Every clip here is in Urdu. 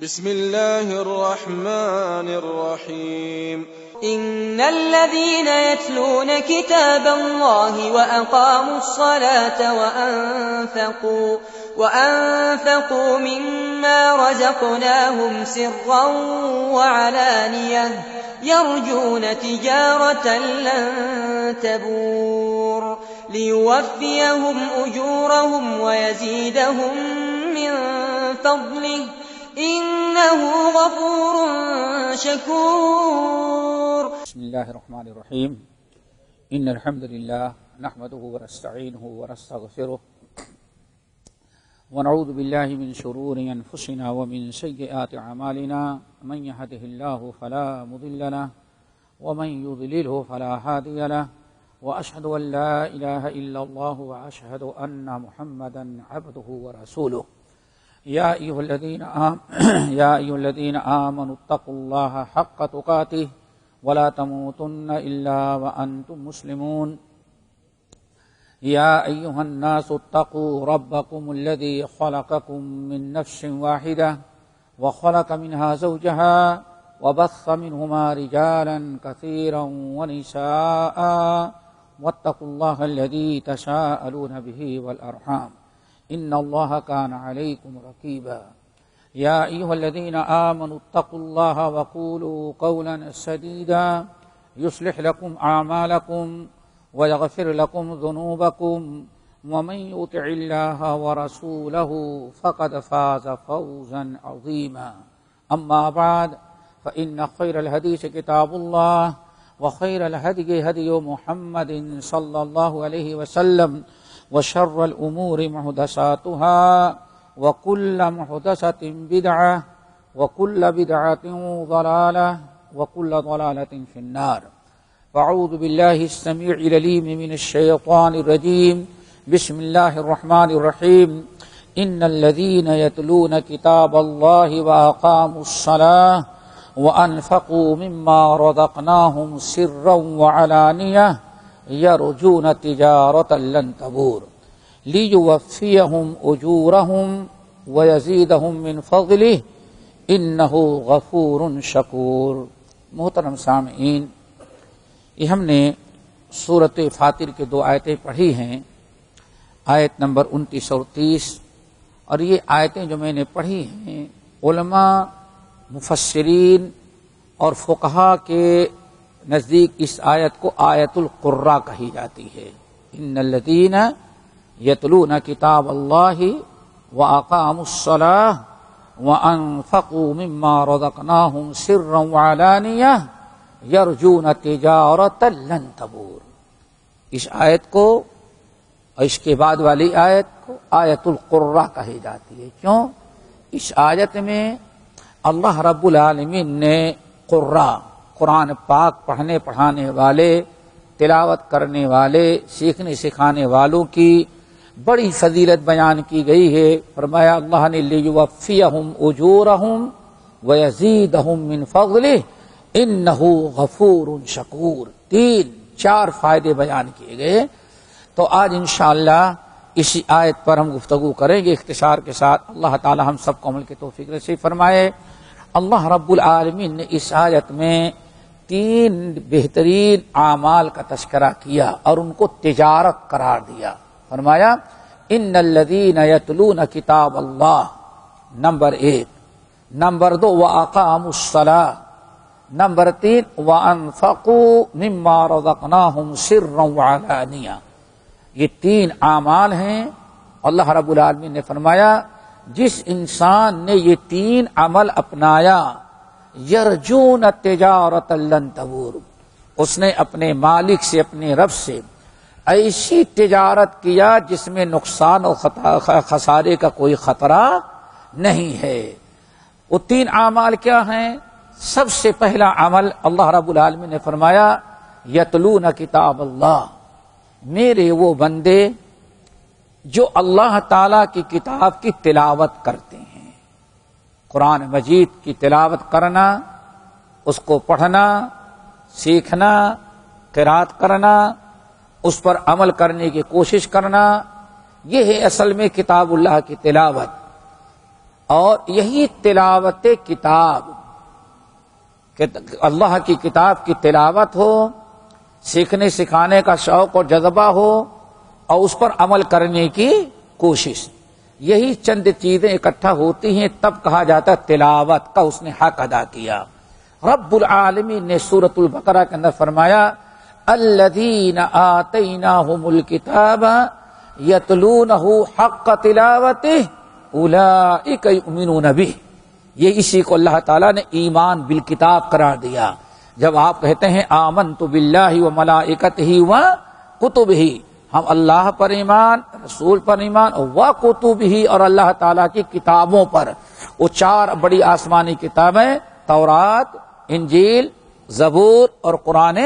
بسم الله الرحمن الرحيم إن الذين يتلون كتاب الله وأقاموا الصلاة وأنفقوا مما رزقناهم سرا وعلانية يرجون تجارة لن تبور ليوفيهم أجورهم ويزيدهم من فضله إنه غفور شكور. بسم الله الرحمن الرحيم. إن الحمد لله نحمده ونستعينه ونستغفره ونعوذ بالله من شرور أنفسنا ومن سيئات أعمالنا من يهده الله فلا مضل له ومن يضلله فلا هادي له وأشهد أن لا إله إلا الله وأشهد أن محمدا عبده ورسوله. يا أيها الذين آمنوا اتقوا الله حق تقاته ولا تموتن إلا وأنتم مسلمون. يا أيها الناس اتقوا ربكم الذي خلقكم من نفس واحدة وخلق منها زوجها وبث منهما رجالا كثيرا ونساء واتقوا الله الذي تساءلون به والأرحام إن الله كان عليكم رقيبا. يا أيها الذين آمنوا اتقوا الله وقولوا قولا سديدا يصلح لكم أعمالكم ويغفر لكم ذنوبكم ومن يطع الله ورسوله فقد فاز فوزا عظيما. أما بعد فإن خير الحديث كتاب الله وخير الهدي هدي محمد صلى الله عليه وسلم وشر الأمور محدثاتها وكل محدثة بدعة وكل بدعة ضلالة وكل ضلالة في النار. فأعوذ بالله السميع العليم من الشيطان الرجيم. بسم الله الرحمن الرحيم. إن الذين يتلون كتاب الله وأقاموا الصلاة وأنفقوا مما رزقناهم سرا وعلانية يرجون تجارة لن تبور ليوفيهم أجورهم ويزيدهم من فضله إنه غفور شكور. محترم سامعین، یہ ہم نے سورۃ فاطر کے 2 آیتیں پڑھی ہیں، آیت نمبر 29 اور 30، اور یہ آیتیں جو میں نے پڑھی ہیں علماء، مفسرین اور فقہا کے نزدیک اس آیت کو آیت القرہ کہی جاتی ہے. ان الذین یتلون کتاب اللہ واقاموا الصلاۃ وانفقوا مما رزقناہم سرا وعلانیہ یرجون تجارۃ لن تبور. اس آیت کو اور اس کے بعد والی آیت کو آیت القرہ کہی جاتی ہے. کیوں؟ اس آیت میں اللہ رب العالمین نے قرہ، قرآن پاک پڑھنے پڑھانے والے، تلاوت کرنے والے، سیکھنے سکھانے والوں کی بڑی فضیلت بیان کی گئی ہے. فرمایا اللہ نے لیوفیہم اجورہم ویزیدہم من فضلہ انہ غفور شکور. 4 فائدے بیان کیے گئے. تو آج انشاءاللہ اسی آیت پر ہم گفتگو کریں گے اختصار کے ساتھ. اللہ تعالی ہم سب کو عمل کی توفیق نصیب فرمائے. اللہ رب العالمین نے اس آیت میں 3 بہترین اعمال کا تذکرہ کیا اور ان کو تجارت قرار دیا. فرمایا ان الذین یتلون کتاب اللہ، نمبر 1. نمبر 2 واقاموا الصلاۃ. نمبر 3 وانفقوا مما رزقناہم سرا وعلانیہ. یہ 3 اعمال ہیں. اللہ رب العالمین نے فرمایا جس انسان نے یہ 3 عمل اپنایا یرجون تجارۃ لن تبور، اس نے اپنے مالک سے، اپنے رب سے ایسی تجارت کیا جس میں نقصان اور خسارے کا کوئی خطرہ نہیں ہے. وہ 3 اعمال کیا ہیں؟ سب سے پہلا عمل اللہ رب العالمین نے فرمایا یتلون کتاب اللہ، میرے وہ بندے جو اللہ تعالی کی کتاب کی تلاوت کرتے ہیں. قرآن مجید کی تلاوت کرنا، اس کو پڑھنا، سیکھنا، قرات کرنا، اس پر عمل کرنے کی کوشش کرنا، یہ ہے اصل میں کتاب اللہ کی تلاوت. اور یہی تلاوت کتاب، کہ اللہ کی کتاب کی تلاوت ہو، سیکھنے سکھانے کا شوق اور جذبہ ہو، اور اس پر عمل کرنے کی کوشش، یہی چند چیزیں اکٹھا ہوتی ہیں تب کہا جاتا ہے تلاوت کا اس نے حق ادا کیا۔ رب العالمین نے سورۃ البقرہ کے اندر فرمایا الذین آتیناہم الکتاب یتلونہ حق تلاوتہ اولئک یؤمنون بہ، یہ اسی کو اللہ تعالیٰ نے ایمان بالکتاب قرار دیا۔ جب آپ کہتے ہیں آمنت باللہ و ملائکتہ و کتبہ، ہم اللہ پر ایمان، رسول پر ایمان، و کتبہ اور اللہ تعالیٰ کی کتابوں پر، وہ 4 بڑی آسمانی کتابیں تورات، انجیل، زبور اور قرآن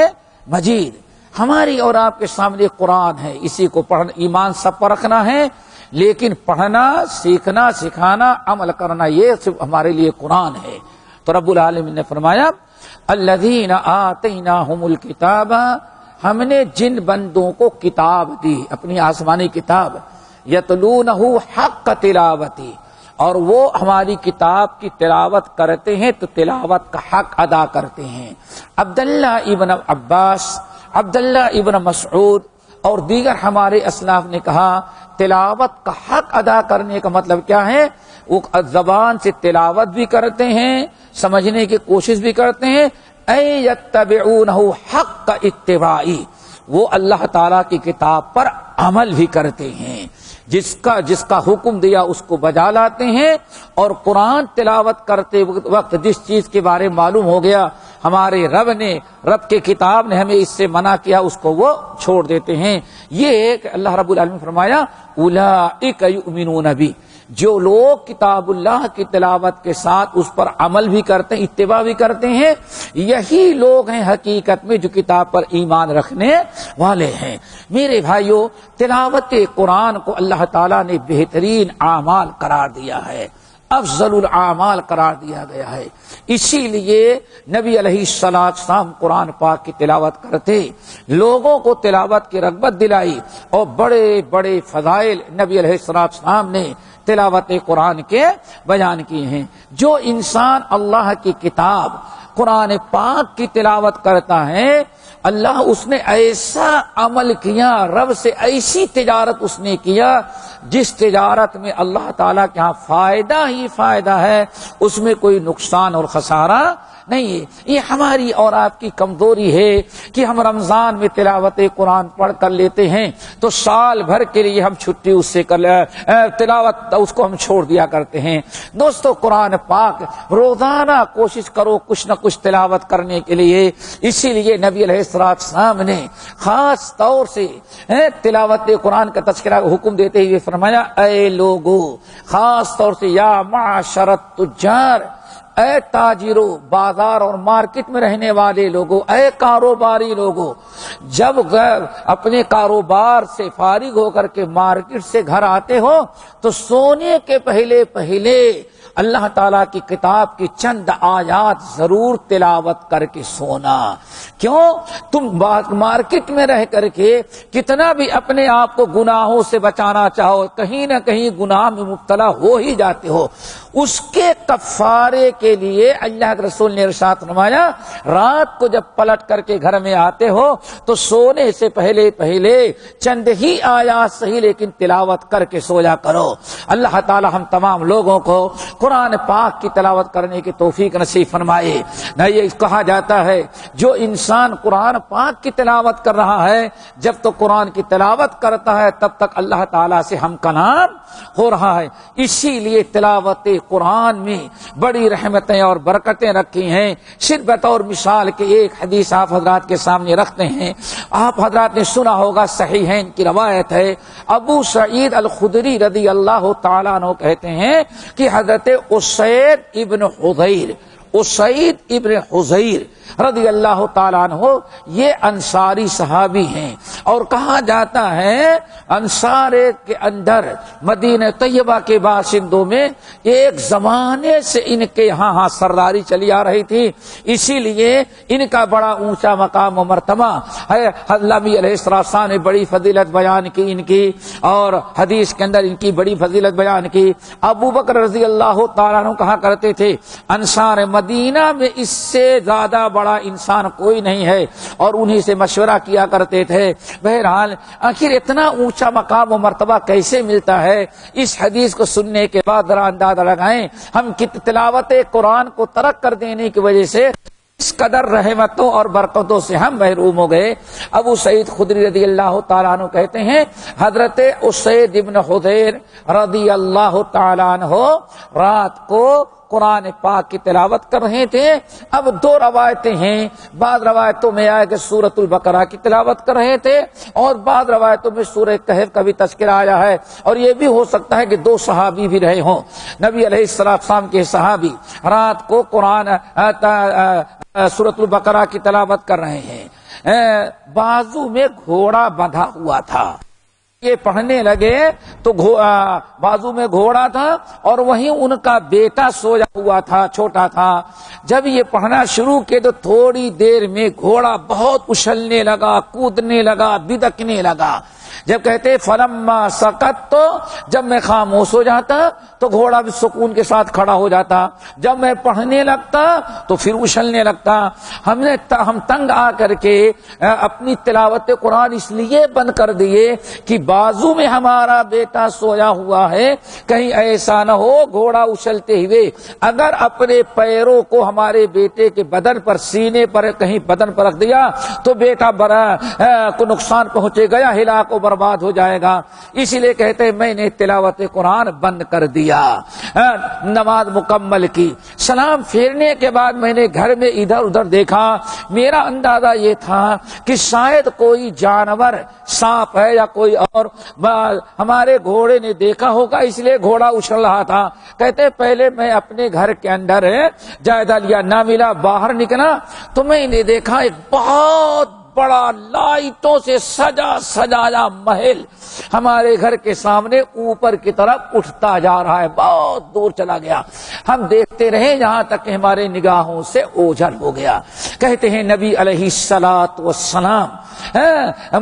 مجید، ہماری اور آپ کے سامنے قرآن ہے، اسی کو پڑھنا، ایمان سب پر رکھنا ہے، لیکن پڑھنا، سیکھنا، سکھانا، عمل کرنا، یہ صرف ہمارے لیے قرآن ہے۔ تو رب العالمین نے فرمایا الذین آتیناہم الکتاب، ہم نے جن بندوں کو کتاب دی، اپنی آسمانی کتاب، یتلونہ حق تلاوتی، اور وہ ہماری کتاب کی تلاوت کرتے ہیں تو تلاوت کا حق ادا کرتے ہیں۔ عبداللہ ابن عباس، عبداللہ ابن مسعود اور دیگر ہمارے اسلاف نے کہا تلاوت کا حق ادا کرنے کا مطلب کیا ہے؟ وہ زبان سے تلاوت بھی کرتے ہیں، سمجھنے کی کوشش بھی کرتے ہیں، اے یتبعونہ حق اتباعی، وہ اللہ تعالیٰ کی کتاب پر عمل بھی کرتے ہیں، جس کا حکم دیا اس کو بجا لاتے ہیں، اور قرآن تلاوت کرتے وقت جس چیز کے بارے میں معلوم ہو گیا ہمارے رب کے کتاب نے ہمیں اس سے منع کیا، اس کو وہ چھوڑ دیتے ہیں۔ یہ ایک اللہ رب العالمین فرمایا اولئک یؤمنون بہ، جو لوگ کتاب اللہ کی تلاوت کے ساتھ اس پر عمل بھی کرتے ہیں، اتباع بھی کرتے ہیں، یہی لوگ ہیں حقیقت میں جو کتاب پر ایمان رکھنے والے ہیں۔ میرے بھائیوں، تلاوت قرآن کو اللہ تعالیٰ نے بہترین اعمال قرار دیا ہے، افضل الاعمال قرار دیا گیا ہے، اسی لیے نبی علیہ السلام قرآن پاک کی تلاوت کرتے، لوگوں کو تلاوت کی رغبت دلائی، اور بڑے بڑے فضائل نبی علیہ السلام نے تلاوت قرآن کے بیان کیے ہیں۔ جو انسان اللہ کی کتاب قرآن پاک کی تلاوت کرتا ہے، اللہ اس نے ایسا عمل کیا، رب سے ایسی تجارت اس نے کیا جس تجارت میں اللہ تعالیٰ کے ہاں فائدہ ہی فائدہ ہے، اس میں کوئی نقصان اور خسارہ نہیں ہے۔ یہ ہماری اور آپ کی کمزوری ہے کہ ہم رمضان میں تلاوت قرآن پڑھ کر لیتے ہیں تو سال بھر کے لیے ہم چھٹی اس سے کر تلاوت اس کو ہم چھوڑ دیا کرتے ہیں۔ دوستو، قرآن پاک روزانہ کوشش کرو کچھ نہ کچھ تلاوت کرنے کے لیے، اسی لیے نبی علیہ السلام نے خاص طور سے تلاوت قرآن کا تذکرہ حکم دیتے ہوئے فرمایا اے لوگو، خاص طور سے یا معاشر التجار، اے تاجروں، بازار اور مارکیٹ میں رہنے والے لوگوں، اے کاروباری لوگوں، جب اپنے کاروبار سے فارغ ہو کر کے مارکیٹ سے گھر آتے ہو تو سونے کے پہلے اللہ تعالیٰ کی کتاب کی چند آیات ضرور تلاوت کر کے سونا۔ کیوں؟ تم مارکیٹ میں رہ کر کے کتنا بھی اپنے آپ کو گناہوں سے بچانا چاہو، کہیں نہ کہیں گناہ میں مبتلا ہو ہی جاتے ہو، اس کے کفارے کے لیے اللہ کے رسول نے ارشاد فرمایا رات کو جب پلٹ کر کے گھر میں آتے ہو تو سونے سے پہلے چند ہی آیات صحیح لیکن تلاوت کر کے سویا کرو۔ اللہ تعالی ہم تمام لوگوں کو قرآن پاک کی تلاوت کرنے کی توفیق نصیب فرمائے۔ نہ یہ کہا جاتا ہے جو انسان قرآن پاک کی تلاوت کر رہا ہے، جب تو قرآن کی تلاوت کرتا ہے تب تک اللہ تعالیٰ سے ہم کلام ہو رہا ہے۔ اسی لیے تلاوت قرآن میں بڑی رحمتیں اور برکتیں رکھی ہیں۔ صرف بطور مثال کے ایک حدیث آپ حضرات کے سامنے رکھتے ہیں۔ آپ حضرات نے سنا ہوگا، صحیحین کی روایت ہے، ابو سعید الخدری رضی اللہ تعالیٰ عنہ کہتے ہیں کہ حضرت اسید ابن حضیر، اسید ابن حضیر رضی اللہ تعالیٰ عنہ یہ انصاری صحابی ہیں، اور کہا جاتا ہے انصار کے اندر مدینہ طیبہ کے باشندوں میں ایک زمانے سے ان کے ہاں سرداری چلی آ رہی تھی، اسی لیے ان کا بڑا اونچا مقام و مرتبہ ہے۔ نبی علیہ السلام نے بڑی فضیلت بیان کی ان کی، اور حدیث کے اندر ان کی بڑی فضیلت بیان کی۔ ابو بکر رضی اللہ تعالیٰ عنہ کہا کرتے تھے انصار مدینہ میں اس سے زیادہ بڑا انسان کوئی نہیں ہے، اور انہی سے مشورہ کیا کرتے تھے۔ بہرحال آخر اتنا اونچا مقام و مرتبہ کیسے ملتا ہے؟ اس حدیث کو سننے کے بعد ذرا اندازہ لگائیں ہم تلاوت قرآن کو ترک کر دینے کی وجہ سے اس قدر رحمتوں اور برکتوں سے ہم محروم ہو گئے۔ ابو سعید خدری رضی اللہ تعالیٰ عنہ کہتے ہیں حضرت اسید ابن حضیر رضی اللہ تعالیٰ عنہ رات کو قرآن پاک کی تلاوت کر رہے تھے۔ اب دو روایتیں ہیں، بعض روایتوں میں آیا کہ سورۃ البقرہ کی تلاوت کر رہے تھے، اور بعض روایتوں میں سورہ کہف کا بھی تذکرہ آیا ہے، اور یہ بھی ہو سکتا ہے کہ دو صحابی بھی رہے ہوں۔ نبی علیہ السلام کے صحابی رات کو قرآن سورۃ البقرہ کی تلاوت کر رہے ہیں، بازو میں گھوڑا بندھا ہوا تھا، یہ پڑھنے لگے تو بازو میں گھوڑا تھا، اور وہیں ان کا بیٹا سویا ہوا تھا، چھوٹا تھا۔ جب یہ پڑھنا شروع کیے تو تھوڑی دیر میں گھوڑا بہت اچھلنے لگا، کودنے لگا، بدکنے لگا۔ جب کہتے فلما سکت، تو جب میں خاموش ہو جاتا تو گھوڑا بھی سکون کے ساتھ کھڑا ہو جاتا، جب میں پڑھنے لگتا تو پھر اچھلنے لگتا۔ ہم تنگ آ کر کے اپنی تلاوت قرآن اس لیے بند کر دیے کہ بازو میں ہمارا بیٹا سویا ہوا ہے، کہیں ایسا نہ ہو گھوڑا اچھلتے ہوئے اگر اپنے پیروں کو ہمارے بیٹے کے بدن پر، سینے پر، کہیں بدن پر رکھ دیا تو بیٹا کو نقصان پہنچے گا، ہلاک و برباد ہو جائے گا۔ اسی لیے کہتے ہیں میں نے تلاوت قرآن بند کر دیا۔ نماز مکمل کی، سلام پھیرنے کے بعد میں نے گھر میں ادھر ادھر دیکھا، میرا اندازہ یہ تھا کہ شاید کوئی جانور، سانپ ہے یا کوئی اور، ہمارے گھوڑے نے دیکھا ہوگا اس لیے گھوڑا اچھل رہا تھا۔ کہتے پہلے میں اپنے گھر کے اندر جائزہ لیا، نہ ملا، باہر نکلا تو میں نے دیکھا ایک بہت بڑا لائٹوں سے سجایا محل ہمارے گھر کے سامنے اوپر کی طرف اٹھتا جا رہا ہے، بہت دور چلا گیا۔ ہم دیکھتے رہے یہاں تک کہ ہمارے نگاہوں سے اوجھل ہو گیا۔ کہتے ہیں نبی علیہ السلام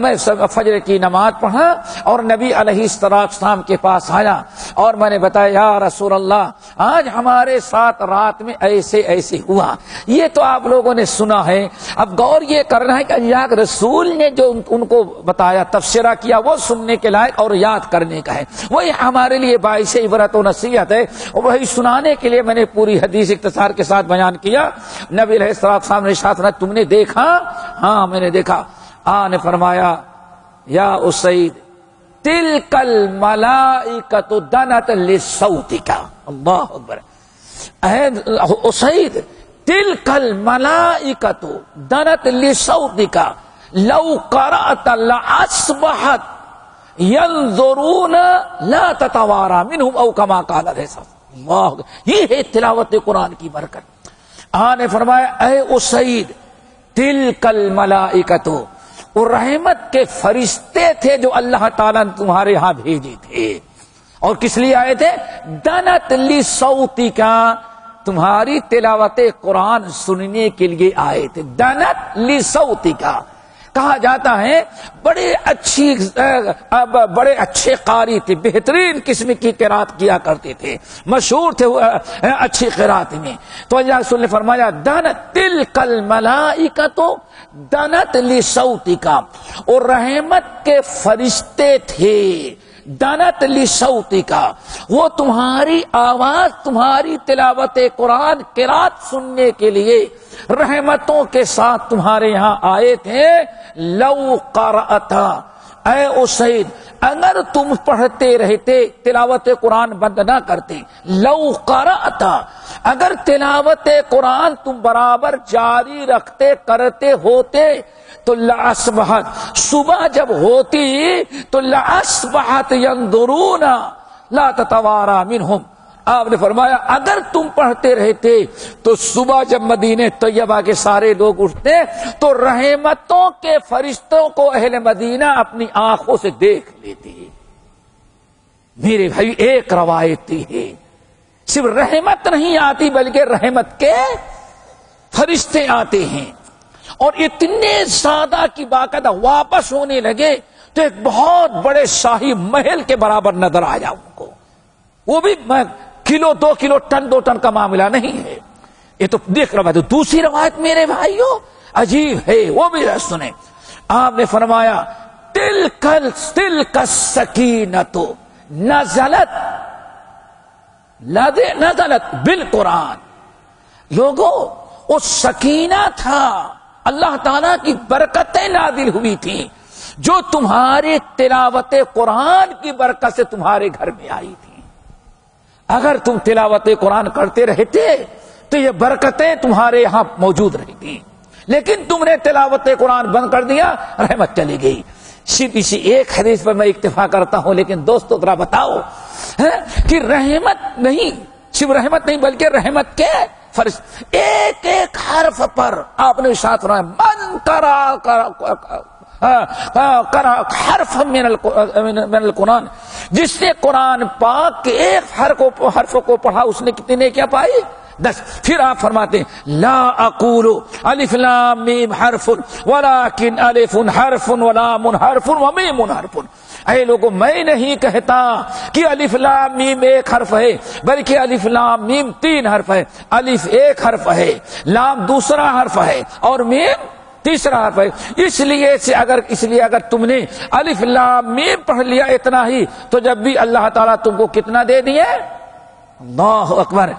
میں فجر کی نماز پڑھا اور نبی علیہ السلام کے پاس آیا اور میں نے بتایا یا رسول اللہ آج ہمارے ساتھ رات میں ایسے ایسے ہوا۔ یہ تو آپ لوگوں نے سنا ہے، اب غور یہ کرنا ہے کہ اللہ کے رسول نے جو ان کو بتایا، تبصرہ کیا، وہ سننے کے لائق اور یاد کرنے کا ہے، وہی ہمارے لیے باعث عبرت و نصیحت ہے، اور وہی سنانے کے لیے میں نے پوری حدیث اختصار کے ساتھ بیان کیا۔ نبی علیہ السلام نے ارشاد فرمایا تم نے دیکھا؟ ہاں میں نے دیکھا۔ نے فرمایا یا اسید تلک الملائکۃ دنت لصوتک، اللہ اکبر، اے اسید تلک الملائکۃ دنت لصوتک لو قرأت لأصبحت ينظرون لا تتوارى منهم او كما قال اللہ، یہ ہے تلاوت قرآن کی برکت۔ نے فرمایا اے اسید تلک الملائکۃ، اور رحمت کے فرشتے تھے جو اللہ تعالیٰ نے تمہارے ہاں بھیجے تھے، اور کس لیے آئے تھے؟ دنت لصوتک، تمہاری تلاوت قرآن سننے کے لیے آئے تھے۔ دنت لصوتک کہا جاتا ہے بڑے اچھے قاری تھے، بہترین قسم کی قرات کیا کرتے تھے، مشہور تھے اچھی قرات میں۔ تو اللہ رسول نے فرمایا دنت تلک الملائکۃ دنت لصوتک، اور رحمت کے فرشتے تھے دنت لصوتک، وہ تمہاری آواز، تمہاری تلاوت قرآن قرات سننے کے لیے رحمتوں کے ساتھ تمہارے یہاں آئے تھے۔ لو قرأت، اے اسید اگر تم پڑھتے رہتے، تلاوت قرآن بند نہ کرتے، لو قرأت، اگر تلاوت قرآن تم برابر جاری رکھتے، کرتے ہوتے تو لأصبحت، صبح جب ہوتی تو لأصبحت ينظرون لا تتوارى منهم، آپ نے فرمایا اگر تم پڑھتے رہتے تو صبح جب مدینہ طیبہ کے سارے لوگ اٹھتے تو رحمتوں کے فرشتوں کو اہل مدینہ اپنی آنکھوں سے دیکھ لیتے. میرے بھائی ایک روایت ہے، صرف رحمت نہیں آتی بلکہ رحمت کے فرشتے آتے ہیں. اور اتنے زیادہ کی باقاعدہ واپس ہونے لگے تو ایک بہت بڑے شاہی محل کے برابر نظر آیا ان کو. وہ بھی کلو 2 کلو ٹن 2 ٹن کا معاملہ نہیں ہے. یہ تو دیکھ رہا ہے. دوسری روایت میرے بھائیوں عجیب ہے، وہ بھی سنیں. آپ نے فرمایا تلک السکینۃ نزلت بالقرآن. لوگوں وہ سکینہ تھا، اللہ تعالیٰ کی برکتیں نازل ہوئی تھیں جو تمہارے تلاوت قرآن کی برکت سے تمہارے گھر میں آئی تھی. اگر تم تلاوت قرآن کرتے رہتے تو یہ برکتیں تمہارے یہاں موجود رہتی، لیکن تم نے تلاوت قرآن بند کر دیا، رحمت چلی گئی. صرف اسی ایک حدیث پر میں اکتفا کرتا ہوں، لیکن دوستو ذرا بتاؤ کہ رحمت نہیں، صرف رحمت نہیں بلکہ رحمت کے فرشتے ایک ایک حرف پر آپ نے ارشاد فرمایا من قرأ حرف من القرآن، جس نے قرآن پاک کے ایک حرف کو پڑھا اس نے کتنی نیکیاں پائی؟ 10. پھر آپ فرماتے ہیں لا اقول الف لام میم حرف ولکن الف حرف ولام حرف ومیم حرف. اے لوگوں میں نہیں کہتا کہ الف لام میم ایک حرف ہے، بلکہ الف لام میم 3 حرف ہے. الف ایک حرف ہے، لام دوسرا حرف ہے اور میم تیسرا حرف ہے. اس لیے اگر تم نے الف لام میم پڑھ لیا اتنا ہی تو جب بھی اللہ تعالیٰ تم کو کتنا دے دیے؟ اللہ اکبر.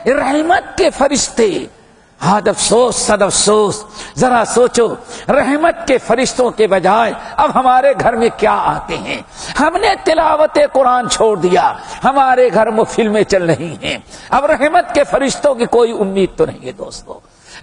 رحمت کے فرشتے. حد افسوس صد افسوس، ذرا سوچو رحمت کے فرشتوں کے بجائے اب ہمارے گھر میں کیا آتے ہیں؟ ہم نے تلاوت قرآن چھوڑ دیا، ہمارے گھر میں فلمیں چل رہی ہیں. اب رحمت کے فرشتوں کی کوئی امید تو نہیں ہے دوستو،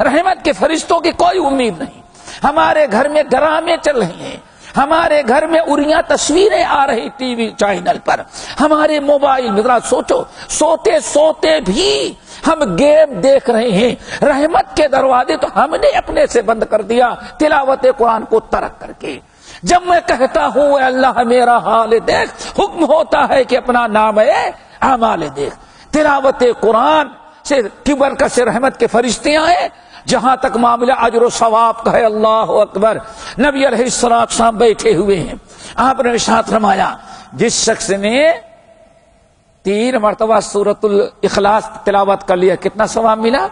رحمت کے فرشتوں کی کوئی امید نہیں. ہمارے گھر میں ڈرامے چل رہے ہیں، ہمارے گھر میں اریاں تصویریں آ رہی ٹی وی چینل پر، ہمارے موبائل میں. ذرا سوچو سوتے سوتے بھی ہم گیم دیکھ رہے ہیں. رحمت کے دروازے تو ہم نے اپنے سے بند کر دیا تلاوت قرآن کو ترک کر کے. جب میں کہتا ہوں اے اللہ میرا حال دیکھ، حکم ہوتا ہے کہ اپنا نام اعمال دیکھ. تلاوت قرآن سے کی برکت سے رحمت کے فرشتے آئے. جہاں تک معاملہ اجر و ثواب کا ہے اللہ اکبر، نبی علیہ السلام بیٹھے ہوئے ہیں. آپ نے ارشاد فرمایا جس شخص نے 3 مرتبہ سورۃ الاخلاص تلاوت کر لیا کتنا ثواب ملا؟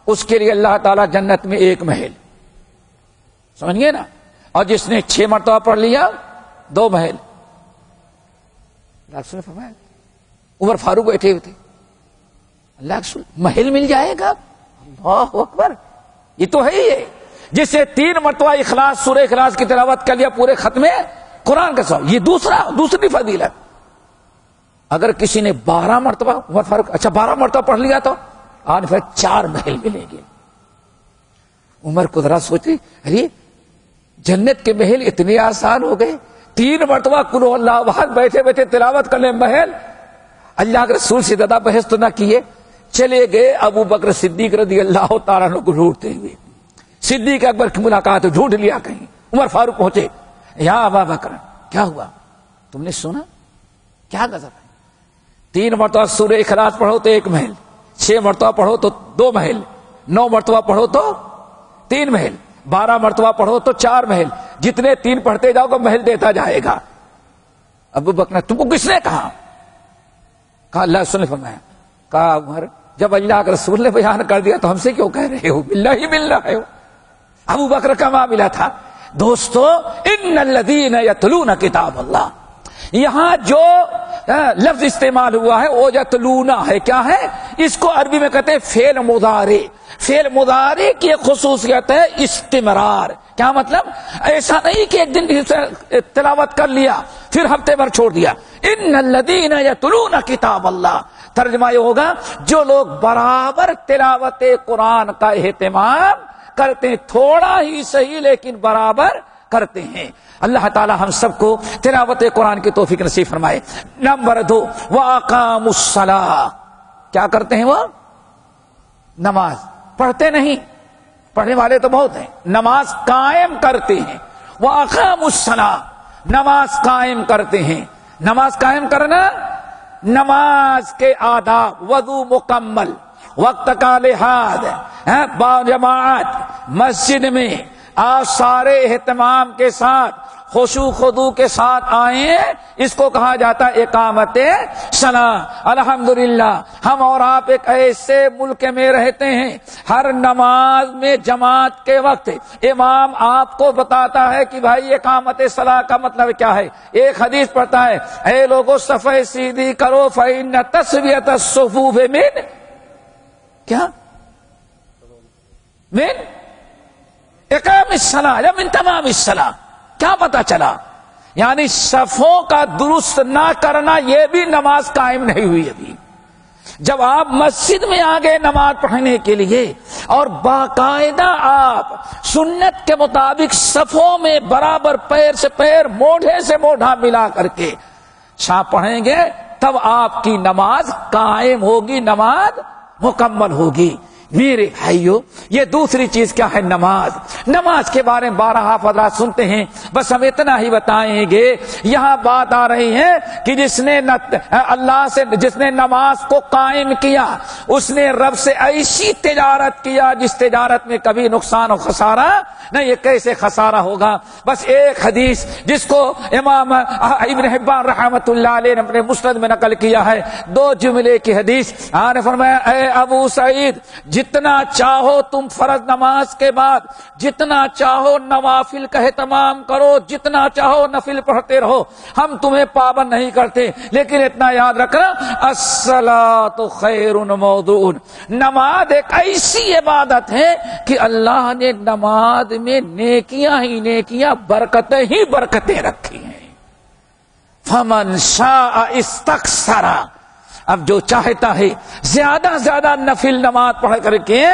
اس کے لیے اللہ تعالیٰ جنت میں 1 محل، سمجھئے نا. اور جس نے 6 مرتبہ پڑھ لیا 2 محل. اللہ نے فرمایا عمر فاروق بیٹھے ہوئے تھے، اللہ رسول محل مل جائے گا. اللہ اکبر. یہ تو ہے ہی ہے جس سے 3 مرتبہ اخلاص سورہ اخلاص کی تلاوت کر لیا پورے ختم قرآن کا ثواب. یہ دوسری فضیلت. اگر کسی نے 12 مرتبہ عمر فاروق 12 مرتبہ پڑھ لیا تو آج پھر 4 محل ملیں گے. عمر کو ذرا سوچی ارے جنت کے محل اتنے آسان ہو گئے. 3 مرتبہ قل ہو اللہ احد بیٹھے بیٹھے تلاوت کر لیں محل. اللہ کے رسول سے زیادہ بحث تو نہ کیے، چلے گئے ابو بکر صدیق رضی اللہ تعالیٰ عنہ کو ڈھونڈتے ہوئے. صدیق اکبر کی ملاقات ڈھونڈ لیا کہیں. عمر فاروق پہنچے، یا ابا بکر کیا ہوا؟ تم نے سنا کیا غضب ہے؟ 3 مرتبہ سورہ اخلاص پڑھو تو 1 محل، 6 مرتبہ پڑھو تو 2 محل، 9 مرتبہ پڑھو تو 3 محل، 12 مرتبہ پڑھو تو 4 محل. جتنے 3 پڑھتے جاؤ گا محل دیتا جائے گا. ابو بکر تم کو کس نے کہا؟ کہا اللہ رسول نے فرمایا. کہا عمر جب اللہ کے رسول نے بیان کر دیا تو ہم سے کیوں کہہ رہے ہو؟ باللہ ہی مل رہا ہے. ابو بکر کا معاملہ تھا. دوستو ان الذین یتلون کتاب اللہ، یہاں جو لفظ استعمال ہوا ہے وہ یتلون ہے. کیا ہے؟ اس کو عربی میں کہتے ہیں فعل مضارع. فعل مضارع کی ایک خصوصیت ہے استمرار. کیا مطلب؟ ایسا نہیں کہ ایک دن تلاوت کر لیا پھر ہفتے بھر چھوڑ دیا. ان الذین یتلون کتاب اللہ، ترجمہ یہ ہوگا جو لوگ برابر تلاوت قرآن کا اہتمام کرتے ہیں، تھوڑا ہی صحیح لیکن برابر کرتے ہیں. اللہ تعالی ہم سب کو تلاوت قرآن کی توفیق نصیب فرمائے۔ نمبر 2، وَأَقَامُوا الصَّلَاةَ، کیا کرتے ہیں وہ؟ نماز پڑھتے نہیں، پڑھنے والے تو بہت ہیں، نماز قائم کرتے ہیں۔ وَأَقَامُوا الصَّلَاةَ، نماز قائم کرتے ہیں۔ نماز قائم کرنا، نماز کے آداب، وضو مکمل، وقت کا لحاظ، با جماعت مسجد میں آپ سارے اہتمام کے ساتھ خشوع خضوع کے ساتھ آئیں، اس کو کہا جاتا ہے اقامت صلاۃ۔ الحمدللہ ہم اور آپ ایک ایسے ملک میں رہتے ہیں، ہر نماز میں جماعت کے وقت امام آپ کو بتاتا ہے کہ بھائی اقامت صلاۃ کا مطلب کیا ہے۔ ایک حدیث پڑھتا ہے، اے لوگو صفیں سیدھی کرو فإن تسویۃ الصفوف من کیا؟ من اقام الصلاۃ یا من تمام الصلاۃ۔ کیا پتا چلا؟ یعنی صفوں کا درست نہ کرنا یہ بھی نماز قائم نہیں ہوئی ابھی۔ جب آپ مسجد میں آ گئے نماز پڑھنے کے لیے اور باقاعدہ آپ سنت کے مطابق صفوں میں برابر پیر سے پیر موڑھے سے موڑھا ملا کر کے صاف پڑھیں گے، تب آپ کی نماز قائم ہوگی، نماز مکمل ہوگی۔ میرے بھائیو، یہ دوسری چیز کیا ہے؟ نماز۔ نماز کے بارے میں 12 حضرات سنتے ہیں، بس ہم اتنا ہی بتائیں گے۔ یہاں بات آ رہی ہے کہ جس نے اللہ سے، جس نے نماز کو قائم کیا، اس نے رب سے ایسی تجارت کیا جس تجارت میں کبھی نقصان و خسارہ نہیں۔ یہ کیسے خسارہ ہوگا؟ بس ایک حدیث جس کو امام ابن حبان رحمۃ اللہ علیہ نے اپنے مسند میں نقل کیا ہے، 2 جملے کی حدیث۔ آپ نے فرمایا، اے ابو سعید، جتنا چاہو تم فرض نماز کے بعد جتنا چاہو نوافل کا اہتمام کرو، جتنا چاہو نفل پڑھتے رہو، ہم تمہیں پابند نہیں کرتے، لیکن اتنا یاد رکھنا، الصلاۃ خیر موضوع، نماز ایک ایسی عبادت ہے کہ اللہ نے نماز میں نیکیاں ہی نیکیاں، برکتیں ہی برکتیں رکھی ہیں۔ فمن شاء استکثر، اب جو چاہتا ہے زیادہ زیادہ نفل نماز پڑھ کر کے،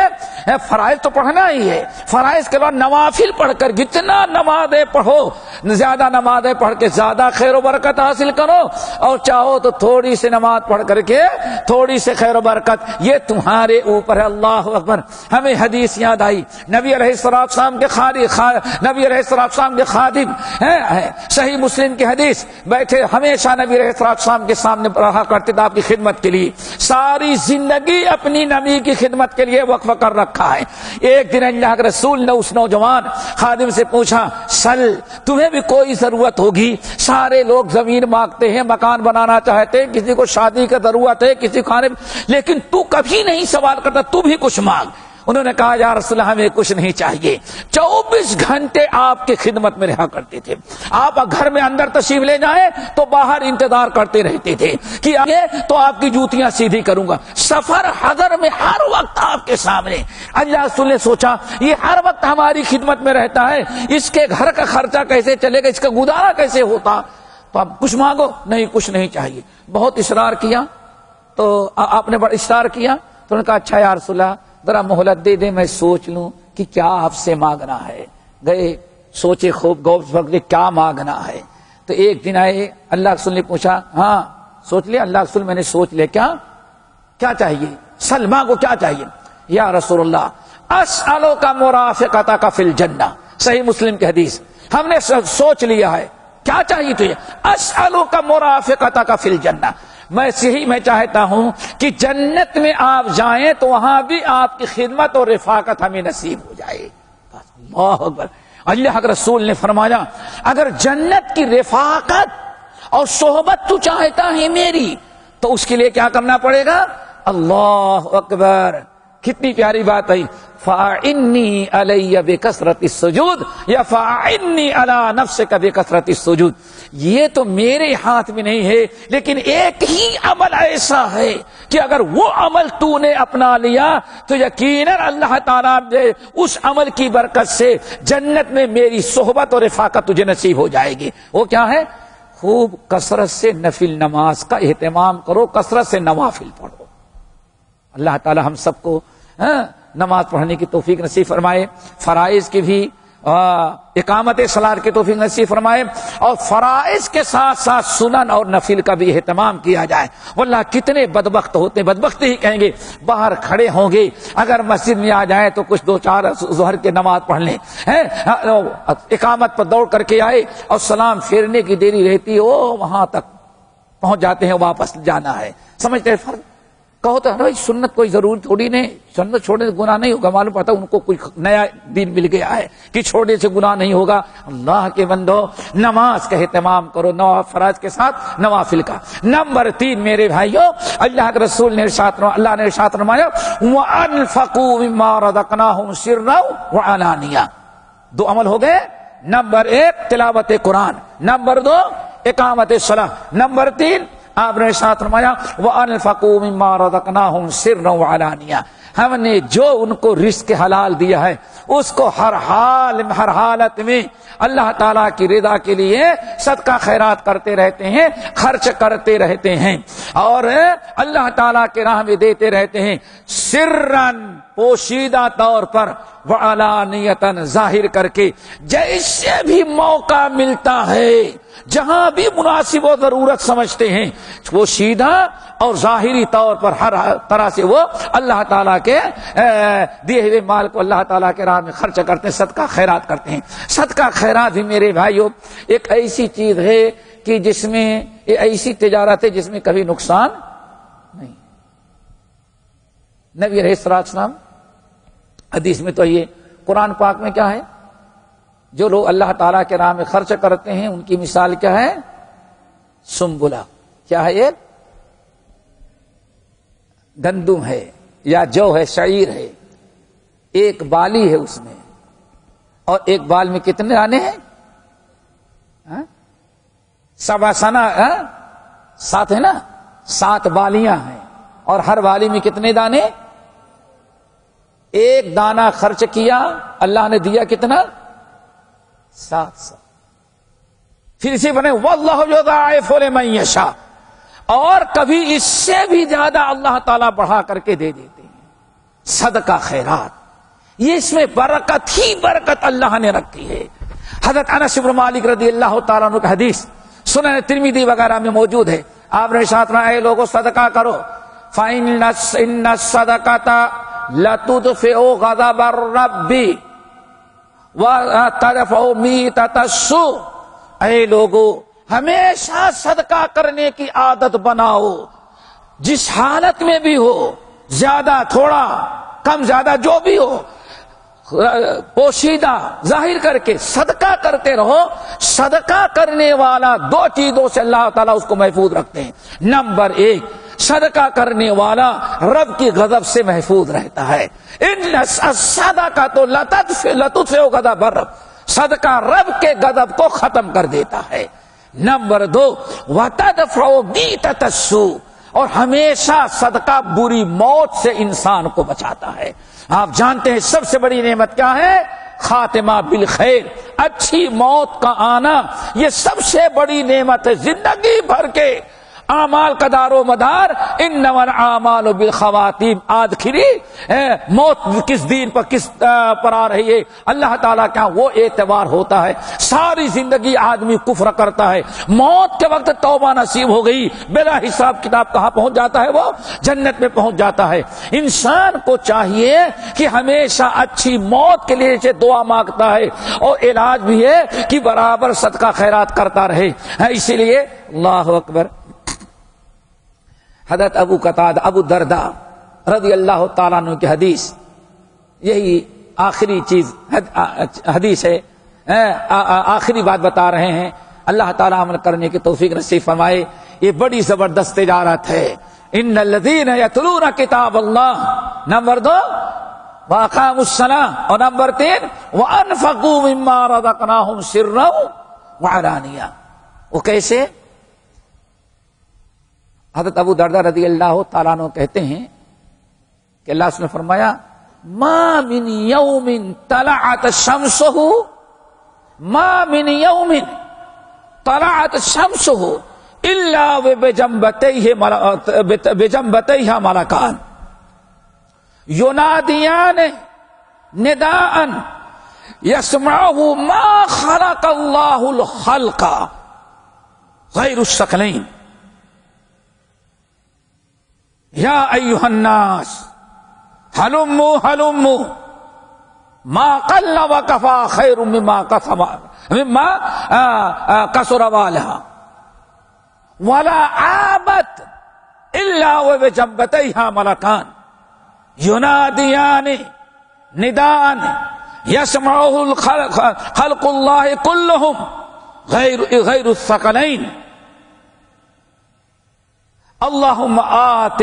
فرائض تو پڑھنا ہی ہے، فرائض کے بعد نوافل پڑھ کر جتنا نمازیں پڑھو، زیادہ نمازیں پڑھ کے زیادہ خیر و برکت حاصل کرو، اور چاہو تو تھوڑی سی نماز پڑھ کر کے تھوڑی سی خیر و برکت، یہ تمہارے اوپر ہے۔ اللہ اکبر۔ ہمیں حدیث یاد آئی، نبی علیہ السلام کے نبی علیہ السلام کے خادم ہیں، صحیح مسلم کی حدیث، بیٹھے ہمیشہ نبی علیہ السلام کے سامنے رہا کرتے تھے آپ کی خدمت کے لیے، ساری زندگی اپنی نبی کی خدمت کے لیے وقف کر رکھا ہے۔ ایک دن اللہ کے رسول نے اس نوجوان خادم سے پوچھا، سل، تمہیں بھی کوئی ضرورت ہوگی، سارے لوگ زمین مانگتے ہیں، مکان بنانا چاہتے ہیں، کسی کو شادی کی ضرورت ہے، کسی کھانے، لیکن تو کبھی نہیں سوال کرتا، تو بھی کچھ مانگ۔ انہوں نے کہا، یا رسول اللہ ہمیں کچھ نہیں چاہیے۔ 24 گھنٹے آپ کی خدمت میں رہا کرتے تھے، آپ گھر میں اندر تشریف لے جائیں تو باہر انتظار کرتے رہتے تھے کہ آگے تو آپ کی جوتیاں سیدھی کروں گا، سفر حضر میں ہر وقت آپ کے سامنے۔ اللہ رسول نے سوچا، یہ ہر وقت ہماری خدمت میں رہتا ہے، اس کے گھر کا خرچہ کیسے چلے گا، اس کا گزارا کیسے ہوتا؟ تو آپ کچھ مانگو، نہیں کچھ نہیں چاہیے۔ بہت اصرار کیا تو آپ نے بڑا اصرار کیا تو انہوں نے کہا، اچھا یا رسول اللہ ذرا مہلت دے دے، میں سوچ لوں کہ کیا آپ سے مانگنا ہے۔ گئے، سوچے خوب، غور فکر کیا مانگنا ہے۔ تو ایک دن آئے، اللہ رسول نے پوچھا، ہاں سوچ لیا؟ اللہ رسول، میں نے سوچ لیا، کیا چاہیے؟ سلمہ کو کیا چاہیے؟ یا رسول اللہ اسألک مرافقتک فی الجنہ، صحیح مسلم کی حدیث، ہم نے سوچ لیا ہے، کیا چاہیے تجھے؟ اسألک مرافقتک فی الجنہ، میں چاہتا ہوں کہ جنت میں آپ جائیں تو وہاں بھی آپ کی خدمت اور رفاقت ہمیں نصیب ہو جائے۔ اللہ اکبر۔ اللہ کے رسول نے فرمایا، اگر جنت کی رفاقت اور صحبت تو چاہتا ہے میری، تو اس کے لیے کیا کرنا پڑے گا؟ اللہ اکبر، کتنی پیاری بات ہے، فَإِنِّي عَلَيَّ بِكَثْرَةِ السُّجُودِ یا فَإِنِّي عَلَى نَفْسِكَ بِكَثْرَةِ السُّجُودِ۔ یہ تو میرے ہاتھ میں نہیں ہے، لیکن ایک ہی عمل ایسا ہے کہ اگر وہ عمل تو نے اپنا لیا تو یقیناً اللہ تعالیٰ نے اس عمل کی برکت سے جنت میں میری صحبت اور رفاقت تجھے نصیب ہو جائے گی۔ وہ کیا ہے؟ خوب کثرت سے نفل نماز کا اہتمام کرو، کثرت سے نوافل پڑھو۔ اللہ تعالیٰ ہم سب کو نماز پڑھنے کی توفیق نصیب فرمائے، فرائض کی بھی اقامت صلاۃ کی توفیق نصیب فرمائے، اور فرائض کے ساتھ ساتھ سنن اور نفل کا بھی اہتمام کیا جائے۔ واللہ کتنے بدبخت ہوتے ہیں، بدبخت ہی کہیں گے، باہر کھڑے ہوں گے، اگر مسجد میں آ جائیں تو کچھ دو چار ظہر کی نماز پڑھ لیں، اقامت پر دوڑ کر کے آئے اور سلام پھیرنے کی دیری رہتی ہے، وہاں تک پہنچ جاتے ہیں، واپس جانا ہے۔ سمجھتے ہیں فرق؟ کہو تو بھائی سنت کوئی ضروری تھوڑی نہیں، سنت چھوڑنے سے گناہ نہیں ہوگا، معلوم پڑتا ان کو کوئی نیا دین مل گیا ہے کہ چھوڑنے سے گناہ نہیں ہوگا۔ اللہ کے بندو، نماز کا اہتمام کرو، فرائض کے ساتھ نوافل کا۔ نمبر 3 میرے بھائیوں، اللہ کے رسول نے اللہ نے ارشاد فرمایا وَأَنفَقُوا مِمَّا رَزَقْنَاهُمْ سِرًّا وَعَلَانِيَةً۔ 2 عمل ہو گئے، نمبر 1 تلاوت قرآن، نمبر 2 اقامت صلاۃ، نمبر 3 آپ نے ارشاد فرمایا وَأَنفَقُوا مِمَّا رَزَقْنَاهُمْ سِرًّا وَعَلَانِيَةً۔ ہم نے جو ان کو رزق حلال دیا ہے اس کو ہر حالت میں اللہ تعالیٰ کی رضا کے لیے صدقہ خیرات کرتے رہتے ہیں، خرچ کرتے رہتے ہیں، اور اللہ تعالیٰ کے راہ میں دیتے رہتے ہیں، سرًّا پوشیدہ طور پر، وعلانیتاً ظاہر کر کے، جیسے بھی موقع ملتا ہے، جہاں بھی مناسب و ضرورت سمجھتے ہیں، وہ سیدھا اور ظاہری طور پر ہر طرح سے وہ اللہ تعالیٰ کے دیے ہوئے مال کو اللہ تعالیٰ کے راہ میں خرچ کرتے ہیں، صدقہ خیرات کرتے ہیں۔ صدقہ خیرات بھی میرے بھائیوں ایک ایسی چیز ہے کہ جس میں ایسی تجارت ہے جس میں کبھی نقصان نہیں۔ نبی علیہ السلام حدیث میں تو یہ، قرآن پاک میں کیا ہے؟ جو لوگ اللہ تعالیٰ کے راہ میں خرچ کرتے ہیں ان کی مثال کیا ہے؟ سنبلہ، کیا ہے؟ یہ گندم ہے یا جو ہے، شعیر ہے، ایک بالی ہے اس میں، اور ایک بال میں کتنے دانے ہیں؟ 7 سنا 7 ہے نا، 7 بالیاں ہیں، اور ہر بالی میں کتنے دانے؟ ایک دانہ خرچ کیا، اللہ نے دیا کتنا؟ 700۔ پھر اسی بنے واللہ یضاعف لمن یشاء، اور کبھی اس سے بھی زیادہ اللہ تعالیٰ بڑھا کر کے دے دیتے ہیں۔ صدقہ خیرات، یہ اس میں برکت ہی برکت اللہ نے رکھی ہے۔ حضرت انس بن مالک رضی اللہ تعالیٰ عنہ کا حدیث سنن ترمذی وغیرہ میں موجود ہے، آپ نے ارشاد فرمایا اے لوگوں صدقہ کرو، فإن الصدقة لتدفع غضب الرب وتدفع میتۃ السوء۔ اے لوگو ہمیشہ صدقہ کرنے کی عادت بناؤ، جس حالت میں بھی ہو، زیادہ تھوڑا کم زیادہ جو بھی ہو، پوشیدہ ظاہر کر کے صدقہ کرتے رہو۔ صدقہ کرنے والا 2 چیزوں سے اللہ تعالیٰ اس کو محفوظ رکھتے ہیں۔ نمبر 1، صدقہ کرنے والا رب کی غضب سے محفوظ رہتا ہے۔ ان الصدقۃ لتدفع غضب الرب، صدقہ رب کے غضب کو ختم کر دیتا ہے۔ نمبر 2، وتدفع میتۃ السوء، اور ہمیشہ صدقہ بری موت سے انسان کو بچاتا ہے۔ آپ جانتے ہیں سب سے بڑی نعمت کیا ہے؟ خاتمہ بالخیر، اچھی موت کا آنا، یہ سب سے بڑی نعمت ہے۔ زندگی بھر کے اعمال کا دار و مدار انما الاعمال بالخواتیم، آخری موت کس دین پر کس پر آ رہی ہے، اللہ تعالیٰ کا وہ اعتبار ہوتا ہے۔ ساری زندگی آدمی کفر کرتا ہے، موت کے وقت توبہ نصیب ہو گئی، بلا حساب کتاب کہاں پہنچ جاتا ہے؟ وہ جنت میں پہنچ جاتا ہے۔ انسان کو چاہیے کہ ہمیشہ اچھی موت کے لیے دعا مانگتا ہے، اور علاج بھی ہے کہ برابر صدقہ خیرات کرتا رہے۔ اسی لیے اللہ اکبر، حضرت ابو درداء رضی اللہ تعالیٰ عنہ کی حدیث، یہی آخری چیز حدیث ہے، آخری بات بتا رہے ہیں، اللہ تعالیٰ عمل کرنے کی توفیق نصیب فرمائے۔ یہ بڑی زبردست تجارت ہے۔ ان الذین یتلون کتاب اللہ، نمبر 2 واقاموا الصلاۃ، اور نمبر 3 وانفقوا مما رزقناہم سرا وعلانیہ۔ وہ کیسے؟ حضرت ابو درداء رضی اللہ تعالیٰ عنہ کہتے ہیں کہ اللہ نے فرمایا ما من یوم طلعت شمسہ، ما من یوم طلعت شمسہ الا بجنبتیہ ملکان ینادیان نداء یسمعہ ما خلق اللہ الخلق غیر الثقلین یا ایھا الناس ہلموا ہلموا ما قل وکفى خیر مما کثر والها ولا عابت الا وبجنبتيها ملکان ینادیان نداء یسمعه خلق اللہ كلهم غیر الثقلین اللہم آت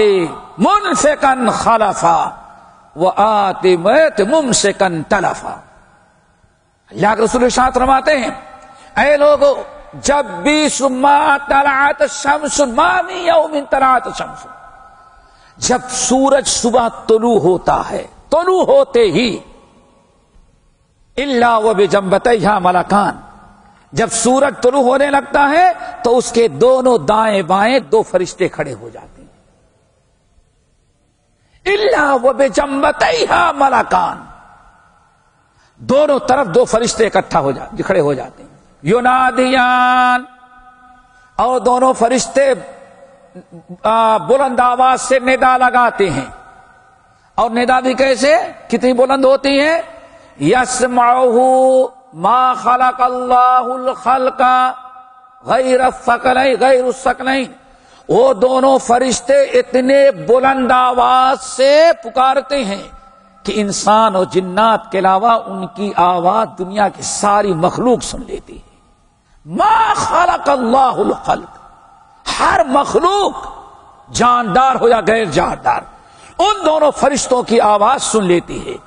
منفقا خلفا وآت ممسکا تلفا. اللہ کے رسول ارشاد فرماتے ہیں اے لوگو جب بھی سما طلعت الشمس ما من یوم طلعت الشمس، جب سورج صبح طلوع ہوتا ہے طلوع ہوتے ہی الا وبجنبتیہا ملکان، جب سورج طلوع ہونے لگتا ہے تو اس کے دونوں دائیں بائیں دو فرشتے کھڑے ہو جاتے ہیں. الا وبجنبتیہا ملکان، دونوں طرف دو فرشتے کھڑے ہو جاتے ہیں. ینادیان، اور دونوں فرشتے بلند آواز سے ندا لگاتے ہیں. اور ندا بھی کیسے، کتنی بلند ہوتی ہے؟ یسمعہ ما خلق اللہ الخلق غیر الثقلین، وہ دونوں فرشتے اتنے بلند آواز سے پکارتے ہیں کہ انسان اور جنات کے علاوہ ان کی آواز دنیا کی ساری مخلوق سن لیتی ہے. ما خلق اللہ الخلق، ہر مخلوق جاندار ہو یا غیر جاندار ان دونوں فرشتوں کی آواز سن لیتی ہے.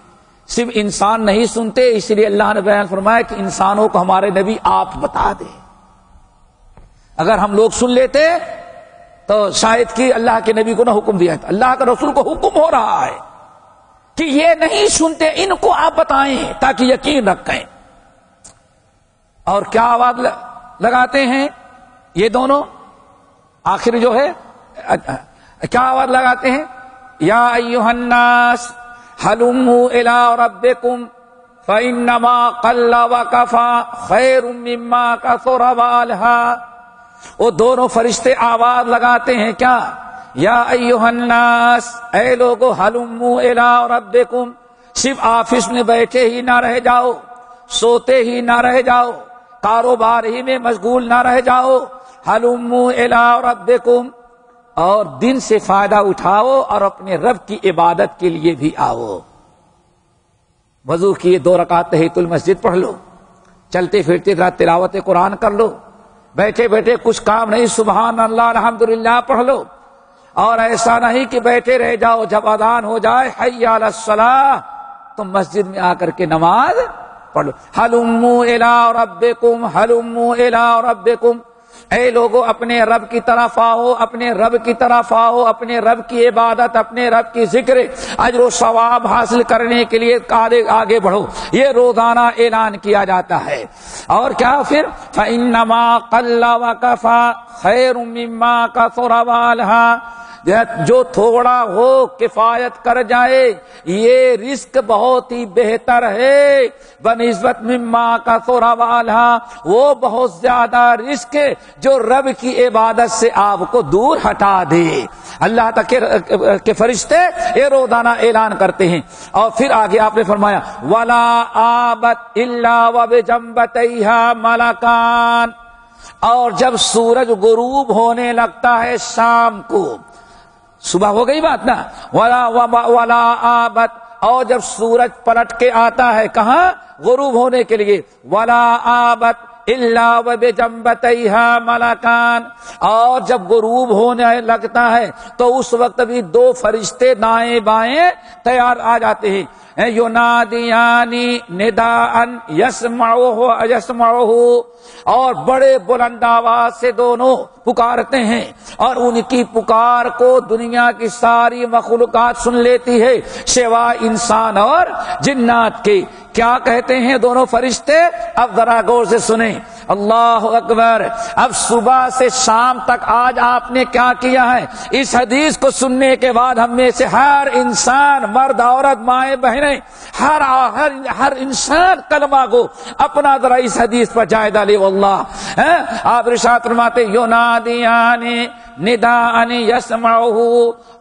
صرف انسان نہیں سنتے، اس لیے اللہ نے بیان فرمایا کہ انسانوں کو ہمارے نبی آپ بتا دیں. اگر ہم لوگ سن لیتے تو شاید کہ اللہ کے نبی کو نہ حکم دیا تھا. اللہ کے رسول کو حکم ہو رہا ہے کہ یہ نہیں سنتے، ان کو آپ بتائیں تاکہ یقین رکھیں. اور کیا آواز لگاتے ہیں یہ دونوں؟ آخر جو ہے کیا آواز لگاتے ہیں؟ یا ایھا الناس ہلموا الی ربکم فانما قل وکفى خیر مما کثر والها. وہ دونوں فرشتے آواز لگاتے ہیں کیا؟ یا ایھا الناس، اے لوگو ہلموا الی ربکم، صرف آفس میں بیٹھے ہی نہ رہ جاؤ، سوتے ہی نہ رہ جاؤ، کاروبار ہی میں مشغول نہ رہ جاؤ. ہلموا الی ربکم، اور دن سے فائدہ اٹھاؤ اور اپنے رب کی عبادت کے لیے بھی آؤ. وضو کیے 2 رکعت تحیۃ المسجد پڑھ لو، چلتے پھرتے ذرا تلاوت قرآن کر لو، بیٹھے بیٹھے کچھ کام نہیں سبحان اللہ الحمدللہ پڑھ لو. اور ایسا نہیں کہ بیٹھے رہ جاؤ، جب اذان ہو جائے حی علی الصلاۃ تو مسجد میں آ کر کے نماز پڑھ لو. ہلموا الی ربکم ہلموا الی ربکم، اے لوگو اپنے رب کی طرف آؤ، اپنے رب کی طرف آؤ، اپنے رب کی عبادت، اپنے رب کی ذکر، اجر و ثواب حاصل کرنے کے لیے آگے بڑھو. یہ روزانہ اعلان کیا جاتا ہے. اور کیا پھر؟ فَإِنَّمَا قَلَّ وَكَفَى خَيْرٌ مِّمَّا كَثُرَ وَالْهَا، جو تھوڑا ہو کفایت کر جائے یہ رزق بہت ہی بہتر ہے بنسبت مما کثر والها، وہ بہت زیادہ رزق جو رب کی عبادت سے آپ کو دور ہٹا دے. اللہ تک کے فرشتے یہ روزانہ اعلان کرتے ہیں. اور پھر آگے آپ نے فرمایا ولا آبت الا وبجنبتیھا ملکان، اور جب سورج غروب ہونے لگتا ہے شام کو، صبح ہو گئی بات نا، ولا آبت، اور جب سورج پلٹ کے آتا ہے کہاں؟ غروب ہونے کے لیے، ولا آبت الا وبجنبتیھا ملکان، اور جب غروب ہونے لگتا ہے تو اس وقت بھی 2 فرشتے دائیں بائیں تیار آ جاتے ہیں. ینادیانی نداء یسمعہ، اور بڑے بلند آواز سے دونوں پکارتے ہیں، اور ان کی پکار کو دنیا کی ساری مخلوقات سن لیتی ہے سوائے انسان اور جنات کے. کیا کہتے ہیں دونوں فرشتے؟ اب ذرا غور سے سنیں. اللہ اکبر. اب صبح سے شام تک آج آپ نے کیا کیا ہے؟ اس حدیث کو سننے کے بعد ہم میں سے ہر انسان، مرد عورت مائیں بہنیں، ہر انسان کلمہ کو اپنا ذرا اس حدیث پر جائزہ لے. واللہ آپ ارشاد فرماتے ینادیان نداء یسمعہ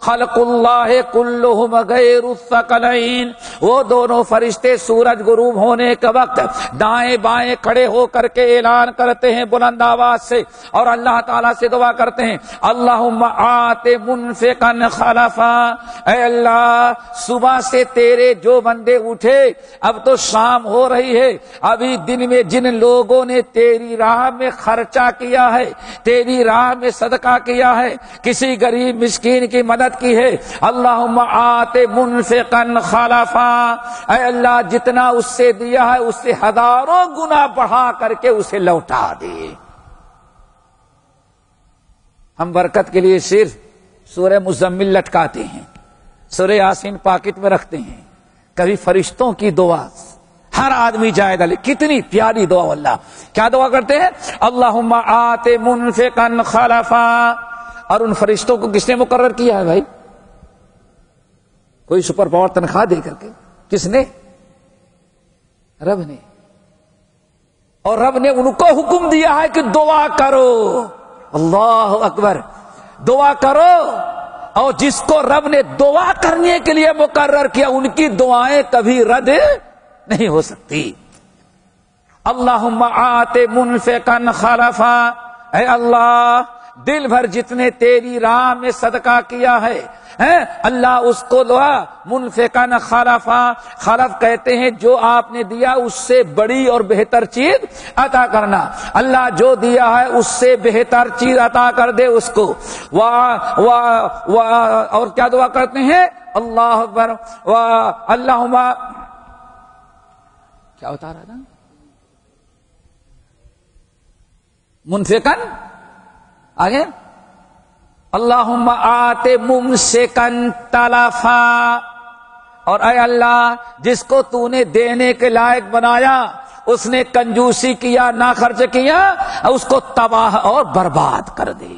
خلق اللہ کلہم غیر الثقلین. وہ دونوں فرشتے سورج غروب ہونے کے وقت دائیں بائیں کھڑے ہو کر کے اعلان کرتے ہیں بلند آواز سے، اور اللہ تعالیٰ سے دعا کرتے ہیں اللہم آت منفقا خلفا. اے اللہ صبح سے تیرے جو بندے اٹھے، اب تو شام ہو رہی ہے، ابھی دن میں جن لوگوں نے تیری راہ میں خرچہ کیا ہے، تیری راہ میں صدقہ کیا ہے، کسی غریب مسکین کی مدد کی ہے، اللہم آت منفقا خلفا. اے اللہ جتنا اس سے دیا ہے اس سے ہزاروں گنا بڑھا کر کے اسے لوٹا دے. ہم برکت کے لیے صرف سورہ مزمل لٹکاتے ہیں، سورہ یاسین پاکٹ میں رکھتے ہیں. کبھی فرشتوں کی دعا ہر آدمی جائزہ لے. کتنی پیاری دعا. اللہ کیا دعا کرتے ہیں؟ اللہم آت منفقا خلفا. اور ان فرشتوں کو کس نے مقرر کیا ہے بھائی؟ کوئی سپر پاور تنخواہ دے کر کے؟ کس نے؟ رب نے. اور رب نے ان کو حکم دیا ہے کہ دعا کرو. اللہ اکبر. دعا کرو. اور جس کو رب نے دعا کرنے کے لیے مقرر کیا ان کی دعائیں کبھی رد نہیں ہو سکتی. اللہم آت منفقا خلفا. اے اللہ دل بھر جتنے تیری راہ میں صدقہ کیا ہے اللہ اس کو دعا منفقا خلفا. خلف کہتے ہیں جو آپ نے دیا اس سے بڑی اور بہتر چیز عطا کرنا. اللہ جو دیا ہے اس سے بہتر چیز عطا کر دے اس کو. اور کیا دعا کرتے ہیں؟ اللہ اکبر. اللہم کیا ہوتا رہا تھا؟ منفقا آگے اللہم آت ممسکن تلفا. اور اے اللہ جس کو تو نے دینے کے لائق بنایا اس نے کنجوسی کیا، نہ خرچ کیا، اس کو تباہ اور برباد کر دے.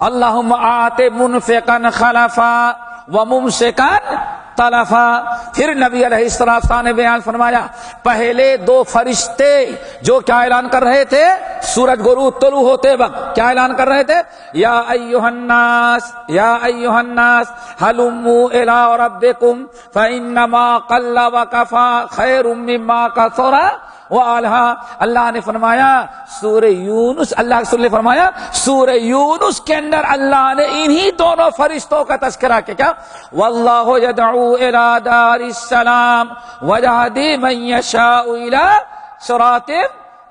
اللہم آت منفقن خلفا وممسکن تلفا. پھر نبی علیہ السلام نے بیان فرمایا پہلے دو فرشتے جو کیا اعلان کر رہے تھے سورج غروب طلوع ہوتے وقت کیا اعلان کر رہے تھے؟ یا ایھا الناس یا ایھا الناس ہلموا الی ربکم فانما قل وکفى خیر مما کثر وآلھا. اللہ نے فرمایا سورہ یونس، اللہ کے رسول نے فرمایا سورہ یونس کے اندر اللہ نے انہی دونوں فرشتوں کا تذکرہ کیا. کیا؟ واللہ یدعو الی دار السلام ویہدی من یشاء الی صراط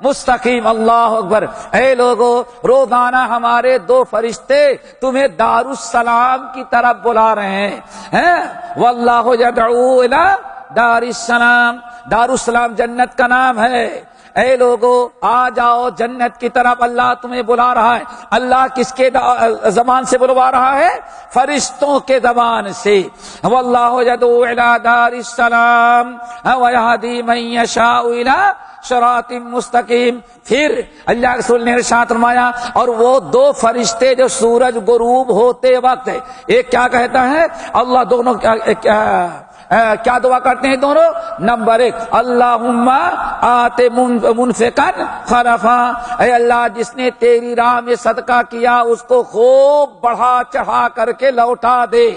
مستقیم. اللہ اکبر. اے لوگو روزانہ ہمارے دو فرشتے تمہیں دار السلام کی طرف بلا رہے ہیں. واللہ یدعو الی دار السلام. دار السلام جنت کا نام ہے. اے لوگو آ جاؤ جنت کی طرف، اللہ تمہیں بلا رہا ہے. اللہ کس کے زبان سے بلوا رہا ہے؟ فرشتوں کے زبان سے. واللہ یدعو الی دار السلام ویہدی من یشاء الی صراط مستقیم. پھر اللہ کے رسول نے ارشاد فرمایا اور وہ دو فرشتے جو سورج غروب ہوتے وقت ایک کیا کہتا ہے؟ اللہ دونوں کیا دعا کرتے ہیں دونوں؟ نمبر ایک اللہم آت منفقا خلفا. اے اللہ جس نے تیری راہ میں صدقہ کیا اس کو خوب بڑھا چڑھا کر کے لوٹا دے.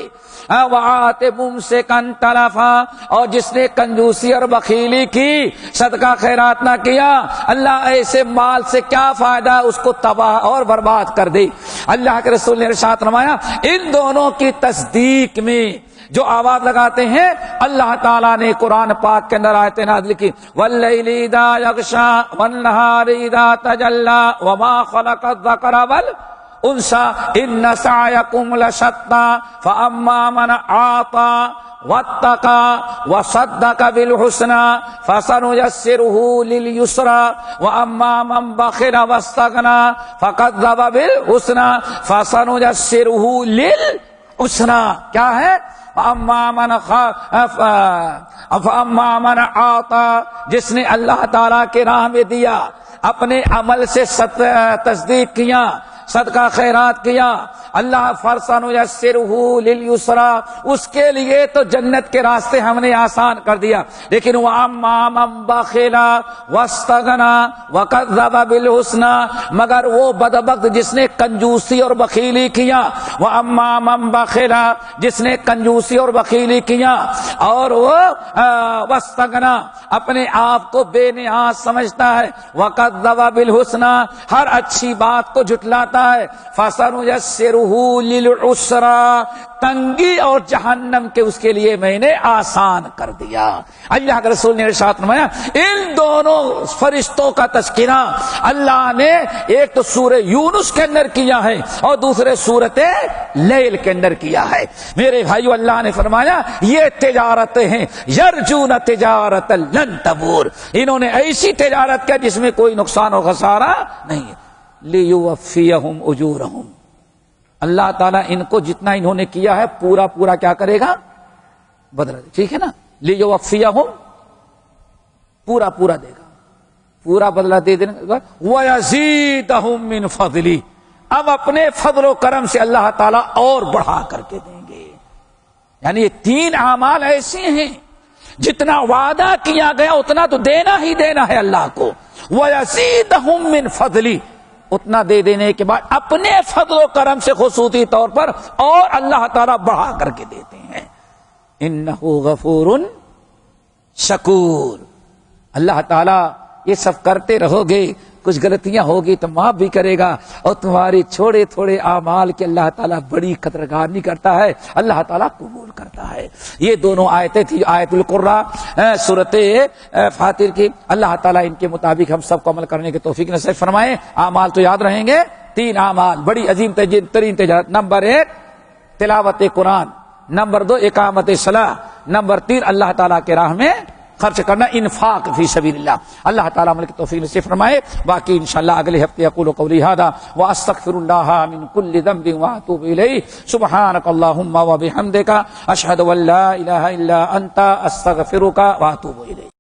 وآت ممسکا تلفا. اور جس نے کنجوسی اور بخیلی کی، صدقہ خیرات نہ کیا، اللہ ایسے مال سے کیا فائدہ، اس کو تباہ اور برباد کر دے. اللہ کے رسول نے ارشاد فرمایا ان دونوں کی تصدیق میں جو آواز لگاتے ہیں اللہ تعالیٰ نے قرآن پاک کے اندر آیتیں نازل کی واللیل اذا یغشا والنہار اذا تجلی وما خلق الذکر والانثی ان سعیکم لشتی فاما من اعطی واتقى وصدق بالحسنى فسنيسره لليسرى واما من بخل واستغنى فكذب بالحسنى فسنيسره للعسرى. کیا ہے؟ فاما من اعطى. جس نے اللہ تعالیٰ کے راہ میں دیا، اپنے عمل سے تصدیق کیا، صدقہ خیرات کیا، اللہ فرسن یسرہ للیسرا، اس کے لیے تو جنت کے راستے ہم نے آسان کر دیا. لیکن واما من بخل واستغنى وكذب بالحسنى، مگر وہ بدبخت جس نے کنجوسی اور بخیلی کیا. واما من بخل، جس نے کنجوسی اور بخیلی کیا اور وہ واستغنى، اپنے آپ کو بے نیاز سمجھتا ہے. وكذب بالحسنى، ہر اچھی بات کو جھٹلاتا ہے. فسنيسره للعسرى، تنگی اور جہنم کے اس کے لیے میں نے آسان کر دیا. اللہ کے رسول نے ارشاد فرمایا ان دونوں فرشتوں کا تذکرہ اللہ نے ایک تو سورہ یونس کے اندر کیا ہے اور دوسرے سورۃ لیل کے اندر کیا ہے. میرے بھائیو، اللہ نے فرمایا یہ تجارتیں ہیں، یرجون تجارت لن تبور، انہوں نے ایسی تجارت کیا جس میں کوئی نقصان اور خسارہ نہیں ہے. لیوفیہم اجورہم، اللہ تعالیٰ ان کو جتنا انہوں نے کیا ہے پورا پورا کیا کرے گا؟ بدلہ دے. ٹھیک ہے نا؟ لیوفیہم، پورا پورا دے گا، پورا بدلہ دے دینے گا. وَيَزِيدَهُم مِّن فَضْلِهِ، اب اپنے فضل و کرم سے اللہ تعالیٰ اور بڑھا کر کے دیں گے. یعنی یہ تین اعمال ایسے ہیں جتنا وعدہ کیا گیا اتنا تو دینا ہی دینا ہے اللہ کو. وَيَزِيدَهُم مِّن فَضْلِهِ، اتنا دے دینے کے بعد اپنے فضل و کرم سے خصوصی طور پر اور اللہ تعالیٰ بڑھا کر کے دیتے ہیں. انہ غفور شکور، اللہ تعالیٰ یہ سب کرتے رہو گے، کچھ غلطیاں ہوگی تو معاف بھی کرے گا، اور تمہارے چھوڑے تھوڑے اعمال کے اللہ تعالیٰ بڑی قدردانی کرتا ہے، اللہ تعالیٰ قبول کرتا ہے. یہ دونوں آیتیں تھی، آیت القرآن سورۃ فاطر کی. اللہ تعالیٰ ان کے مطابق ہم سب کو عمل کرنے کی توفیق نصیب فرمائے. اعمال تو یاد رہیں گے، تین اعمال بڑی عظیم ترین تجارت. نمبر 1 تلاوت قرآن، نمبر 2 اقامت صلاح، نمبر 3 اللہ تعالیٰ کے راہ میں خرچ کرنا، انفاق فی سبیل اللہ. اللہ تعالیٰ عمل کی توفیق نصیب فرمائے. باقی انشاءاللہ اگلے ہفتے اقول قولی ھذا واستغفر اللہ من کل ذنب واتوب الیہ. سبحانک اللہم وبحمدک، اشہد ان لا الہ الا انت، استغفرک واتوب الیک.